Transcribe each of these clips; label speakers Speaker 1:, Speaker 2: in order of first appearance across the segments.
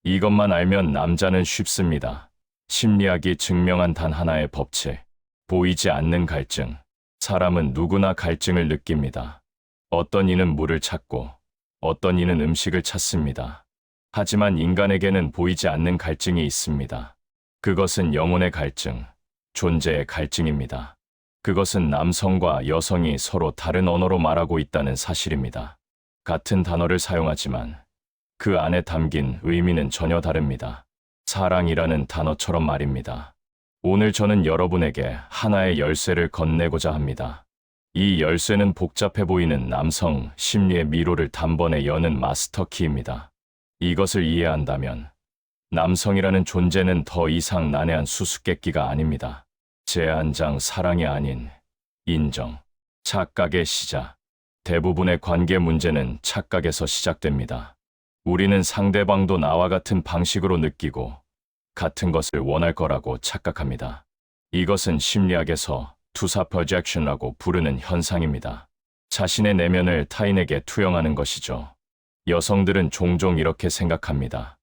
Speaker 1: 이것만 알면 남자는 쉽습니다. 심리학이 증명한 단 하나의 법칙. 보이지 않는 갈증. 사람은 누구나 갈증을 느낍니다. 어떤 이는 물을 찾고, 어떤 이는 음식을 찾습니다. 하지만 인간에게는 보이지 않는 갈증이 있습니다. 그것은 영혼의 갈증, 존재의 갈증입니다. 그것은 남성과 여성이 서로 다른 언어로 말하고 있다는 사실입니다. 같은 단어를 사용하지만 그 안에 담긴 의미는 전혀 다릅니다. 사랑이라는 단어처럼 말입니다. 오늘 저는 여러분에게 하나의 열쇠를 건네고자 합니다. 이 열쇠는 복잡해 보이는 남성 심리의 미로를 단번에 여는 마스터키입니다. 이것을 이해한다면 남성이라는 존재는 더 이상 난해한 수수께끼가 아닙니다. 제한장 사랑이 아닌 인정, 착각의 시작. 대부분의 관계 문제는 착각에서 시작됩니다. 우리는 상대방도 나와 같은 방식으로 느끼고 같은 것을 원할 거라고 착각합니다. 이것은 심리학에서 투사 프로젝션이라고 부르는 현상입니다. 자신의 내면을 타인에게 투영하는 것이죠. 여성들은 종종 이렇게 생각합니다.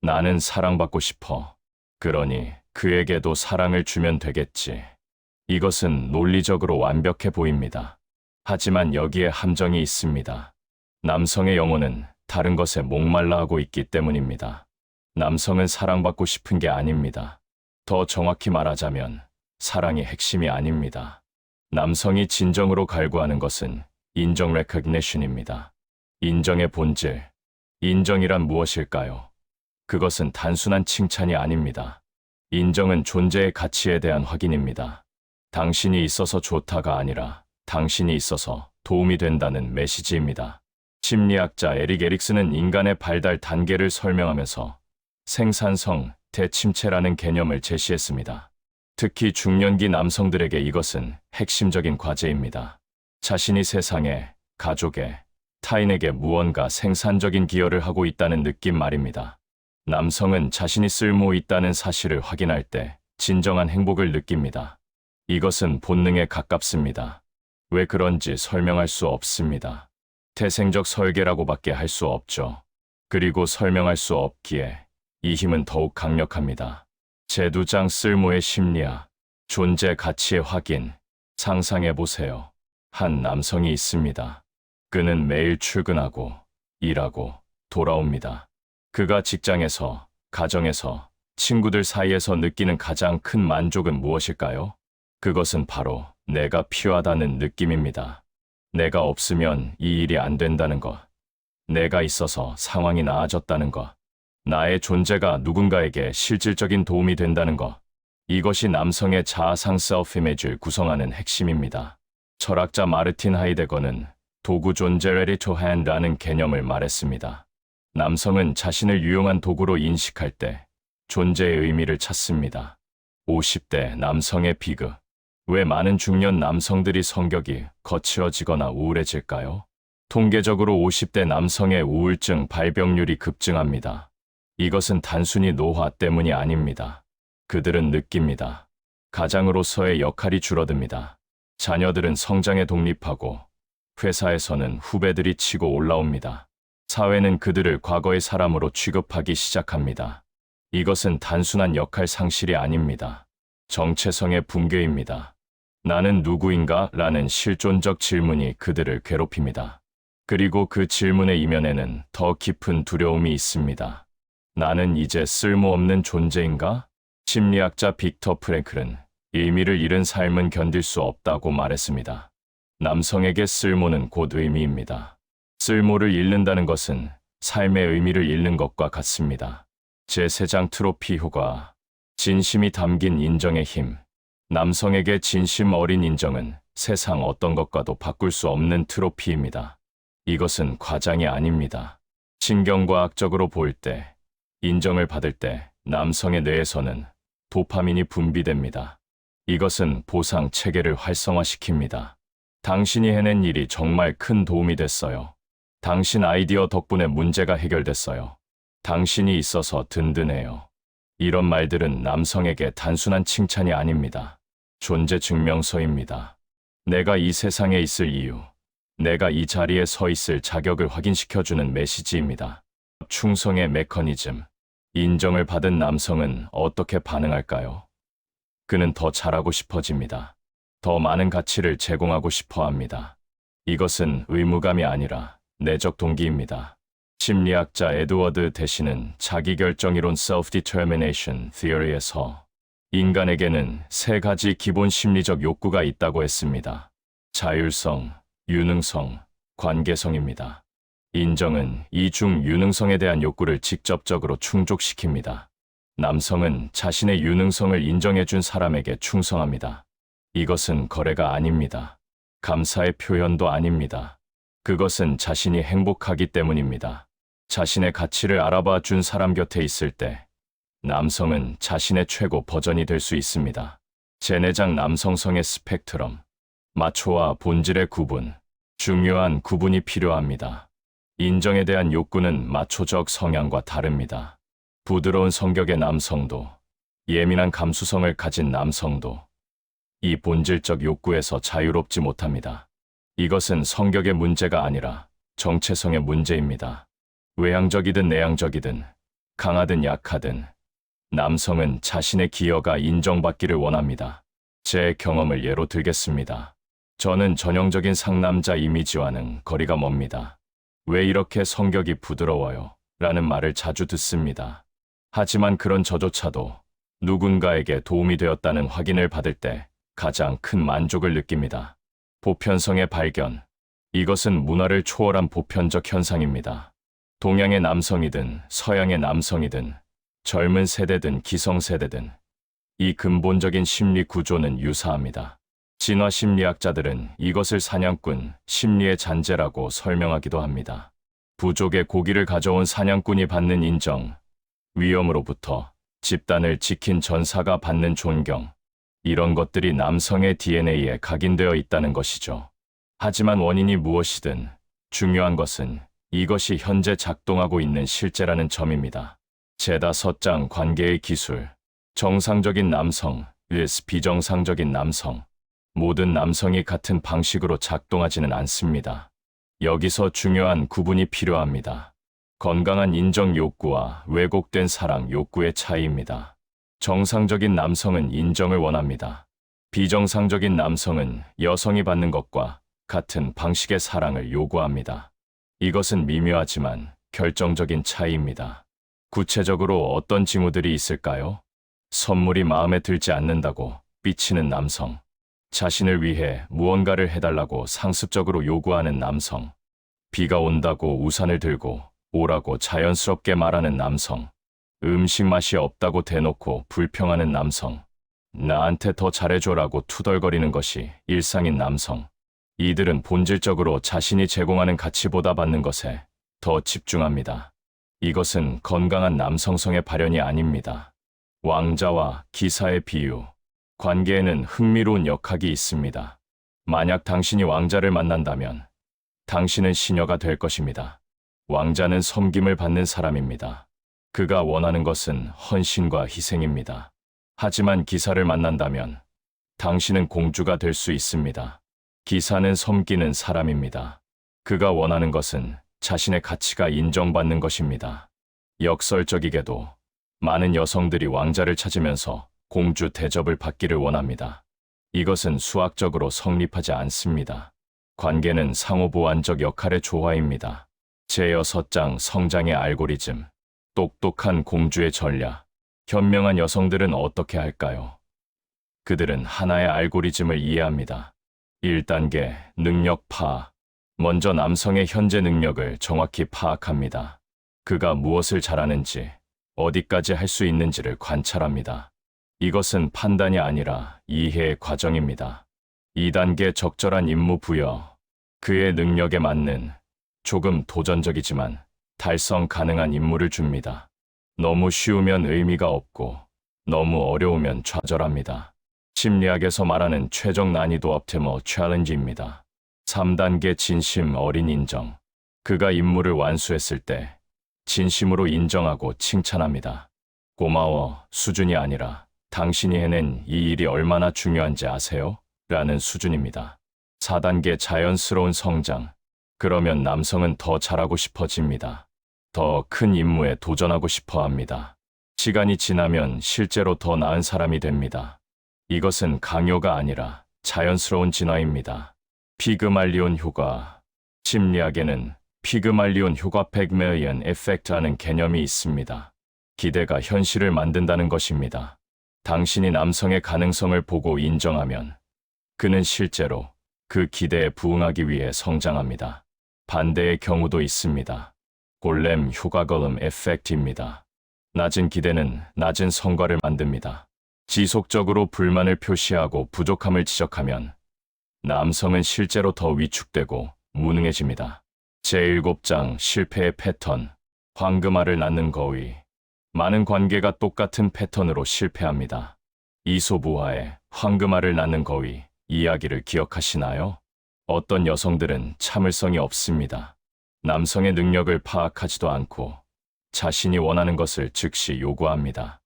Speaker 1: 나는 사랑받고 싶어. 그러니 그에게도 사랑을 주면 되겠지. 이것은 논리적으로 완벽해 보입니다. 하지만 여기에 함정이 있습니다. 남성의 영혼은 다른 것에 목말라하고 있기 때문입니다. 남성은 사랑받고 싶은 게 아닙니다. 더 정확히 말하자면 사랑이 핵심이 아닙니다. 남성이 진정으로 갈구하는 것은 인정 recognition입니다. 인정의 본질. 인정이란 무엇일까요? 그것은 단순한 칭찬이 아닙니다. 인정은 존재의 가치에 대한 확인입니다. 당신이 있어서 좋다가 아니라 당신이 있어서 도움이 된다는 메시지입니다. 심리학자 에릭 에릭슨은 인간의 발달 단계를 설명하면서 생산성, 대침체라는 개념을 제시했습니다. 특히 중년기 남성들에게 이것은 핵심적인 과제입니다. 자신이 세상에, 가족에, 타인에게 무언가 생산적인 기여를 하고 있다는 느낌 말입니다. 남성은 자신이 쓸모 있다는 사실을 확인할 때 진정한 행복을 느낍니다. 이것은 본능에 가깝습니다. 왜 그런지 설명할 수 없습니다. 태생적 설계라고밖에 할 수 없죠. 그리고 설명할 수 없기에 이 힘은 더욱 강력합니다. 제2장 쓸모의 심리학, 존재 가치의 확인. 상상해보세요. 한 남성이 있습니다. 그는 매일 출근하고, 일하고, 돌아옵니다. 그가 직장에서, 가정에서, 친구들 사이에서 느끼는 가장 큰 만족은 무엇일까요? 그것은 바로 내가 필요하다는 느낌입니다. 내가 없으면 이 일이 안 된다는 것. 내가 있어서 상황이 나아졌다는 것. 나의 존재가 누군가에게 실질적인 도움이 된다는 것. 이것이 남성의 자아상 self-image를 구성하는 핵심입니다. 철학자 마르틴 하이데거는 도구 존재 ready to hand라는 개념을 말했습니다. 남성은 자신을 유용한 도구로 인식할 때 존재의 의미를 찾습니다. 50대 남성의 비극. 왜 많은 중년 남성들이 성격이 거칠어지거나 우울해질까요? 통계적으로 50대 남성의 우울증 발병률이 급증합니다. 이것은 단순히 노화 때문이 아닙니다. 그들은 느낍니다. 가장으로서의 역할이 줄어듭니다. 자녀들은 성장에 독립하고 회사에서는 후배들이 치고 올라옵니다. 사회는 그들을 과거의 사람으로 취급하기 시작합니다. 이것은 단순한 역할 상실이 아닙니다. 정체성의 붕괴입니다. 나는 누구인가? 라는 실존적 질문이 그들을 괴롭힙니다. 그리고 그 질문의 이면에는 더 깊은 두려움이 있습니다. 나는 이제 쓸모없는 존재인가? 심리학자 빅터 프랭클은 의미를 잃은 삶은 견딜 수 없다고 말했습니다. 남성에게 쓸모는 곧 의미입니다. 쓸모를 잃는다는 것은 삶의 의미를 잃는 것과 같습니다. 제3장 트로피 효과. 진심이 담긴 인정의 힘. 남성에게 진심 어린 인정은 세상 어떤 것과도 바꿀 수 없는 트로피입니다. 이것은 과장이 아닙니다. 신경과학적으로 볼 때, 인정을 받을 때 남성의 뇌에서는 도파민이 분비됩니다. 이것은 보상 체계를 활성화시킵니다. 당신이 해낸 일이 정말 큰 도움이 됐어요. 당신 아이디어 덕분에 문제가 해결됐어요. 당신이 있어서 든든해요. 이런 말들은 남성에게 단순한 칭찬이 아닙니다. 존재 증명서입니다. 내가 이 세상에 있을 이유, 내가 이 자리에 서 있을 자격을 확인시켜주는 메시지입니다. 충성의 메커니즘. 인정을 받은 남성은 어떻게 반응할까요? 그는 더 잘하고 싶어집니다. 더 많은 가치를 제공하고 싶어 합니다. 이것은 의무감이 아니라 내적 동기입니다. 심리학자 에드워드 대시는 자기결정이론 Self-Determination Theory에서 인간에게는 세 가지 기본 심리적 욕구가 있다고 했습니다. 자율성, 유능성, 관계성입니다. 인정은 이 중 유능성에 대한 욕구를 직접적으로 충족시킵니다. 남성은 자신의 유능성을 인정해준 사람에게 충성합니다. 이것은 거래가 아닙니다. 감사의 표현도 아닙니다. 그것은 자신이 행복하기 때문입니다. 자신의 가치를 알아봐 준 사람 곁에 있을 때 남성은 자신의 최고 버전이 될 수 있습니다. 제내장 남성성의 스펙트럼, 마초와 본질의 구분, 중요한 구분이 필요합니다. 인정에 대한 욕구는 마초적 성향과 다릅니다. 부드러운 성격의 남성도, 예민한 감수성을 가진 남성도 이 본질적 욕구에서 자유롭지 못합니다. 이것은 성격의 문제가 아니라 정체성의 문제입니다. 외향적이든 내향적이든, 강하든 약하든, 남성은 자신의 기여가 인정받기를 원합니다. 제 경험을 예로 들겠습니다. 저는 전형적인 상남자 이미지와는 거리가 멉니다. 왜 이렇게 성격이 부드러워요? 라는 말을 자주 듣습니다. 하지만 그런 저조차도 누군가에게 도움이 되었다는 확인을 받을 때 가장 큰 만족을 느낍니다. 보편성의 발견. 이것은 문화를 초월한 보편적 현상입니다. 동양의 남성이든 서양의 남성이든 젊은 세대든 기성세대든 이 근본적인 심리 구조는 유사합니다. 진화 심리학자들은 이것을 사냥꾼 심리의 잔재라고 설명하기도 합니다. 부족의 고기를 가져온 사냥꾼이 받는 인정, 위험으로부터 집단을 지킨 전사가 받는 존경, 이런 것들이 남성의 DNA에 각인되어 있다는 것이죠. 하지만 원인이 무엇이든 중요한 것은 이것이 현재 작동하고 있는 실제라는 점입니다. 제5장 관계의 기술. 정상적인 남성 vs 비정상적인 남성. 모든 남성이 같은 방식으로 작동하지는 않습니다. 여기서 중요한 구분이 필요합니다. 건강한 인정 욕구와 왜곡된 사랑 욕구의 차이입니다. 정상적인 남성은 인정을 원합니다. 비정상적인 남성은 여성이 받는 것과 같은 방식의 사랑을 요구합니다. 이것은 미묘하지만 결정적인 차이입니다. 구체적으로 어떤 징후들이 있을까요? 선물이 마음에 들지 않는다고 삐치는 남성. 자신을 위해 무언가를 해달라고 상습적으로 요구하는 남성. 비가 온다고 우산을 들고 오라고 자연스럽게 말하는 남성. 음식 맛이 없다고 대놓고 불평하는 남성. 나한테 더 잘해줘라고 투덜거리는 것이 일상인 남성. 이들은 본질적으로 자신이 제공하는 가치보다 받는 것에 더 집중합니다. 이것은 건강한 남성성의 발현이 아닙니다. 왕자와 기사의 비유. 관계에는 흥미로운 역학이 있습니다. 만약 당신이 왕자를 만난다면 당신은 시녀가 될 것입니다. 왕자는 섬김을 받는 사람입니다. 그가 원하는 것은 헌신과 희생입니다. 하지만 기사를 만난다면 당신은 공주가 될 수 있습니다. 기사는 섬기는 사람입니다. 그가 원하는 것은 자신의 가치가 인정받는 것입니다. 역설적이게도 많은 여성들이 왕자를 찾으면서 공주 대접을 받기를 원합니다. 이것은 수학적으로 성립하지 않습니다. 관계는 상호보완적 역할의 조화입니다. 제6장 성장의 알고리즘. 똑똑한 공주의 전략. 현명한 여성들은 어떻게 할까요? 그들은 하나의 알고리즘을 이해합니다. 1단계 능력 파악. 먼저 남성의 현재 능력을 정확히 파악합니다. 그가 무엇을 잘하는지, 어디까지 할 수 있는지를 관찰합니다. 이것은 판단이 아니라 이해의 과정입니다. 2단계 적절한 임무 부여. 그의 능력에 맞는 조금 도전적이지만 달성 가능한 임무를 줍니다. 너무 쉬우면 의미가 없고 너무 어려우면 좌절합니다. 심리학에서 말하는 최적 난이도 옵티머 챌린지입니다. 3단계 진심 어린 인정. 그가 임무를 완수했을 때 진심으로 인정하고 칭찬합니다. 고마워 수준이 아니라 당신이 해낸 이 일이 얼마나 중요한지 아세요? 라는 수준입니다. 4단계 자연스러운 성장. 그러면 남성은 더 잘하고 싶어집니다. 더 큰 임무에 도전하고 싶어 합니다. 시간이 지나면 실제로 더 나은 사람이 됩니다. 이것은 강요가 아니라 자연스러운 진화입니다. 피그말리온 효과. 심리학에는 피그말리온 효과 팩메이언 에펙트라는 개념이 있습니다. 기대가 현실을 만든다는 것입니다. 당신이 남성의 가능성을 보고 인정하면 그는 실제로 그 기대에 부응하기 위해 성장합니다. 반대의 경우도 있습니다. 골렘 효과걸음 에펙트입니다. 낮은 기대는 낮은 성과를 만듭니다. 지속적으로 불만을 표시하고 부족함을 지적하면 남성은 실제로 더 위축되고 무능해집니다. 제7장 실패의 패턴. 황금알을 낳는 거위. 많은 관계가 똑같은 패턴으로 실패합니다. 이솝우화의 황금알을 낳는 거위 이야기를 기억하시나요? 어떤 여성들은 참을성이 없습니다. 남성의 능력을 파악하지도 않고 자신이 원하는 것을 즉시 요구합니다.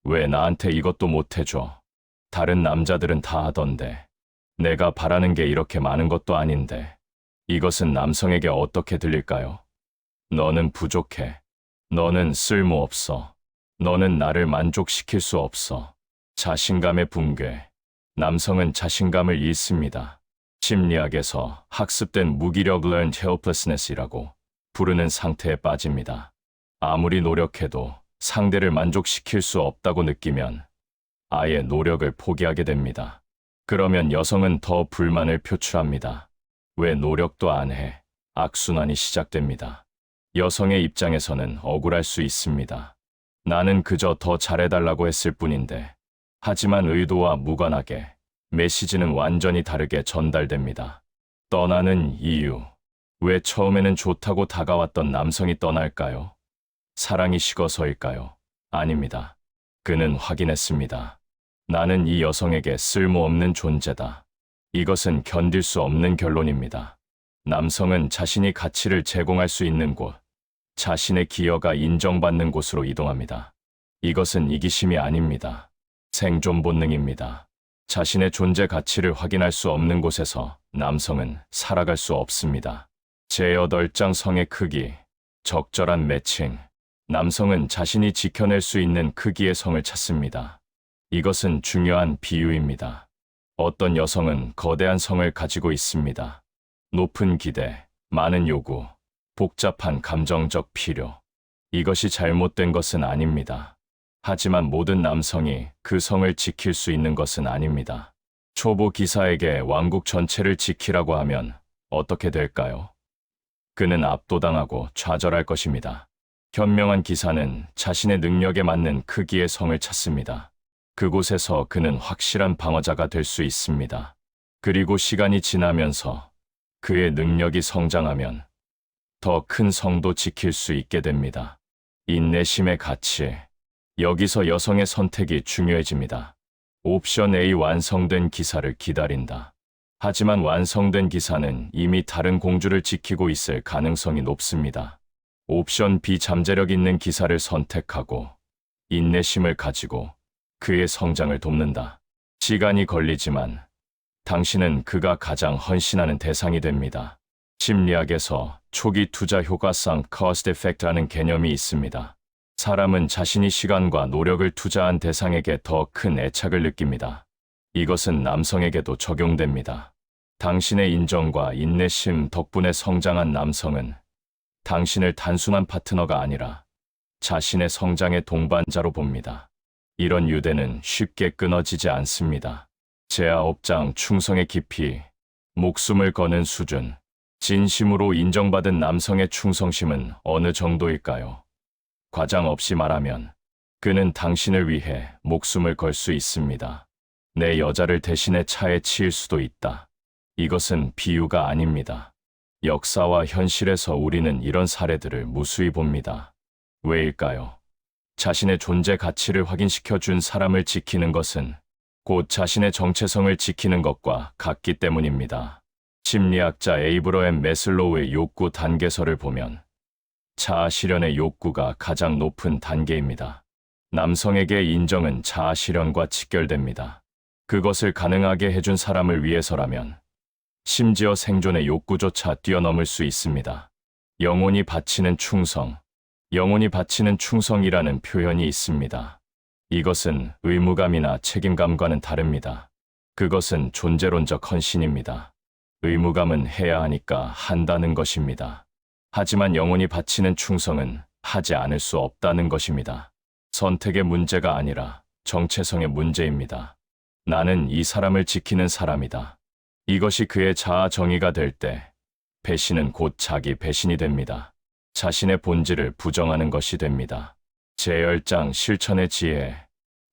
Speaker 1: 왜 나한테 이것도 못해줘? 다른 남자들은 다 하던데. 내가 바라는 게 이렇게 많은 것도 아닌데. 이것은 남성에게 어떻게 들릴까요? 너는 부족해. 너는 쓸모없어. 너는 나를 만족시킬 수 없어. 자신감의 붕괴. 남성은 자신감을 잃습니다. 심리학에서 학습된 무기력 learned helplessness이라고 부르는 상태에 빠집니다. 아무리 노력해도 상대를 만족시킬 수 없다고 느끼면 아예 노력을 포기하게 됩니다. 그러면 여성은 더 불만을 표출합니다. 왜 노력도 안 해? 악순환이 시작됩니다. 여성의 입장에서는 억울할 수 있습니다. 나는 그저 더 잘해달라고 했을 뿐인데. 하지만 의도와 무관하게 메시지는 완전히 다르게 전달됩니다. 떠나는 이유. 왜 처음에는 좋다고 다가왔던 남성이 떠날까요? 사랑이 식어서일까요? 아닙니다. 그는 확인했습니다. 나는 이 여성에게 쓸모없는 존재다. 이것은 견딜 수 없는 결론입니다. 남성은 자신이 가치를 제공할 수 있는 곳, 자신의 기여가 인정받는 곳으로 이동합니다. 이것은 이기심이 아닙니다. 생존 본능입니다. 자신의 존재 가치를 확인할 수 없는 곳에서 남성은 살아갈 수 없습니다. 제8장 성의 크기, 적절한 매칭. 남성은 자신이 지켜낼 수 있는 크기의 성을 찾습니다. 이것은 중요한 비유입니다. 어떤 여성은 거대한 성을 가지고 있습니다. 높은 기대, 많은 요구, 복잡한 감정적 필요. 이것이 잘못된 것은 아닙니다. 하지만 모든 남성이 그 성을 지킬 수 있는 것은 아닙니다. 초보 기사에게 왕국 전체를 지키라고 하면 어떻게 될까요? 그는 압도당하고 좌절할 것입니다. 현명한 기사는 자신의 능력에 맞는 크기의 성을 찾습니다. 그곳에서 그는 확실한 방어자가 될 수 있습니다. 그리고 시간이 지나면서 그의 능력이 성장하면 더 큰 성도 지킬 수 있게 됩니다. 인내심의 가치. 여기서 여성의 선택이 중요해집니다. 옵션 A 완성된 기사를 기다린다. 하지만 완성된 기사는 이미 다른 공주를 지키고 있을 가능성이 높습니다. 옵션 B 잠재력 있는 기사를 선택하고 인내심을 가지고 그의 성장을 돕는다. 시간이 걸리지만 당신은 그가 가장 헌신하는 대상이 됩니다. 심리학에서 초기 투자 효과상 cost effect라는 개념이 있습니다. 사람은 자신이 시간과 노력을 투자한 대상에게 더 큰 애착을 느낍니다. 이것은 남성에게도 적용됩니다. 당신의 인정과 인내심 덕분에 성장한 남성은 당신을 단순한 파트너가 아니라 자신의 성장의 동반자로 봅니다. 이런 유대는 쉽게 끊어지지 않습니다. 제9장 충성의 깊이, 목숨을 거는 수준. 진심으로 인정받은 남성의 충성심은 어느 정도일까요? 과장 없이 말하면 그는 당신을 위해 목숨을 걸 수 있습니다. 내 여자를 대신해 차에 치일 수도 있다. 이것은 비유가 아닙니다. 역사와 현실에서 우리는 이런 사례들을 무수히 봅니다. 왜일까요? 자신의 존재 가치를 확인시켜 준 사람을 지키는 것은 곧 자신의 정체성을 지키는 것과 같기 때문입니다. 심리학자 에이브러햄 매슬로우의 욕구 단계설을 보면 자아 실현의 욕구가 가장 높은 단계입니다. 남성에게 인정은 자아 실현과 직결됩니다. 그것을 가능하게 해준 사람을 위해서라면 심지어 생존의 욕구조차 뛰어넘을 수 있습니다. 영혼이 바치는 충성. 영혼이 바치는 충성이라는 표현이 있습니다. 이것은 의무감이나 책임감과는 다릅니다. 그것은 존재론적 헌신입니다. 의무감은 해야 하니까 한다는 것입니다. 하지만 영혼이 바치는 충성은 하지 않을 수 없다는 것입니다. 선택의 문제가 아니라 정체성의 문제입니다. 나는 이 사람을 지키는 사람이다. 이것이 그의 자아 정의가 될 때 배신은 곧 자기 배신이 됩니다. 자신의 본질을 부정하는 것이 됩니다. 제10장 실천의 지혜,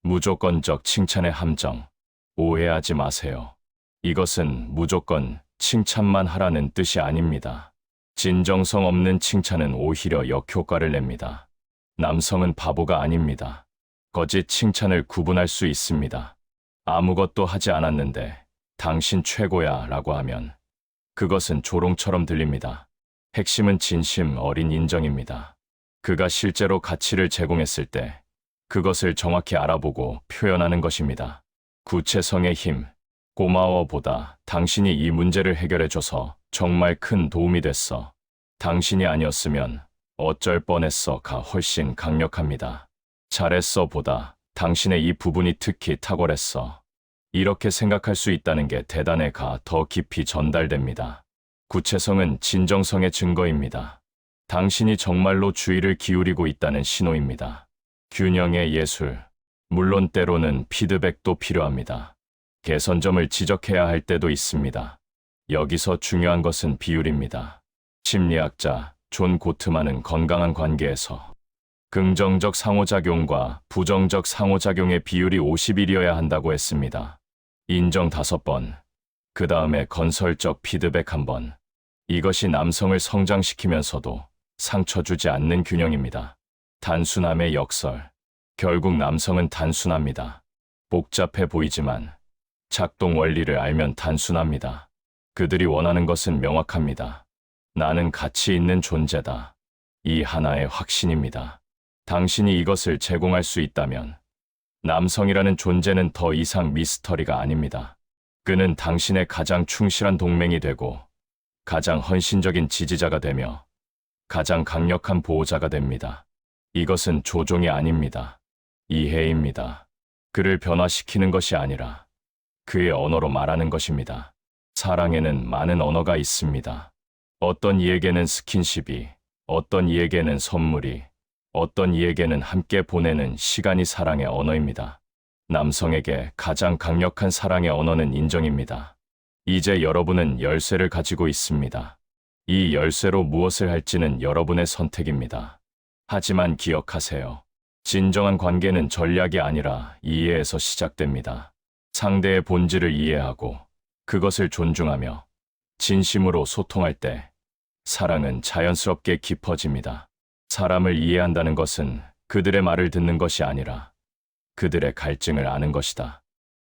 Speaker 1: 무조건적 칭찬의 함정. 오해하지 마세요. 이것은 무조건 칭찬만 하라는 뜻이 아닙니다. 진정성 없는 칭찬은 오히려 역효과를 냅니다. 남성은 바보가 아닙니다. 거짓 칭찬을 구분할 수 있습니다. 아무것도 하지 않았는데 당신 최고야 라고 하면 그것은 조롱처럼 들립니다. 핵심은 진심 어린 인정입니다. 그가 실제로 가치를 제공했을 때 그것을 정확히 알아보고 표현하는 것입니다. 구체성의 힘, 고마워보다 당신이 이 문제를 해결해줘서 정말 큰 도움이 됐어. 당신이 아니었으면 어쩔 뻔했어가 훨씬 강력합니다. 잘했어 보다 당신의 이 부분이 특히 탁월했어. 이렇게 생각할 수 있다는 게 대단해가 더 깊이 전달됩니다. 구체성은 진정성의 증거입니다. 당신이 정말로 주의를 기울이고 있다는 신호입니다. 균형의 예술. 물론 때로는 피드백도 필요합니다. 개선점을 지적해야 할 때도 있습니다. 여기서 중요한 것은 비율입니다. 심리학자 존 고트만은 건강한 관계에서 긍정적 상호작용과 부정적 상호작용의 비율이 50일이어야 한다고 했습니다. 인정 5번, 그 다음에 건설적 피드백 1번. 이것이 남성을 성장시키면서도 상처 주지 않는 균형입니다. 단순함의 역설. 결국 남성은 단순합니다. 복잡해 보이지만 작동 원리를 알면 단순합니다. 그들이 원하는 것은 명확합니다. 나는 가치 있는 존재다. 이 하나의 확신입니다. 당신이 이것을 제공할 수 있다면 남성이라는 존재는 더 이상 미스터리가 아닙니다. 그는 당신의 가장 충실한 동맹이 되고 가장 헌신적인 지지자가 되며 가장 강력한 보호자가 됩니다. 이것은 조종이 아닙니다. 이해입니다. 그를 변화시키는 것이 아니라 그의 언어로 말하는 것입니다. 사랑에는 많은 언어가 있습니다. 어떤 이에게는 스킨십이, 어떤 이에게는 선물이, 어떤 이에게는 함께 보내는 시간이 사랑의 언어입니다. 남성에게 가장 강력한 사랑의 언어는 인정입니다. 이제 여러분은 열쇠를 가지고 있습니다. 이 열쇠로 무엇을 할지는 여러분의 선택입니다. 하지만 기억하세요. 진정한 관계는 전략이 아니라 이해에서 시작됩니다. 상대의 본질을 이해하고 그것을 존중하며 진심으로 소통할 때 사랑은 자연스럽게 깊어집니다. 사람을 이해한다는 것은 그들의 말을 듣는 것이 아니라 그들의 갈증을 아는 것이다.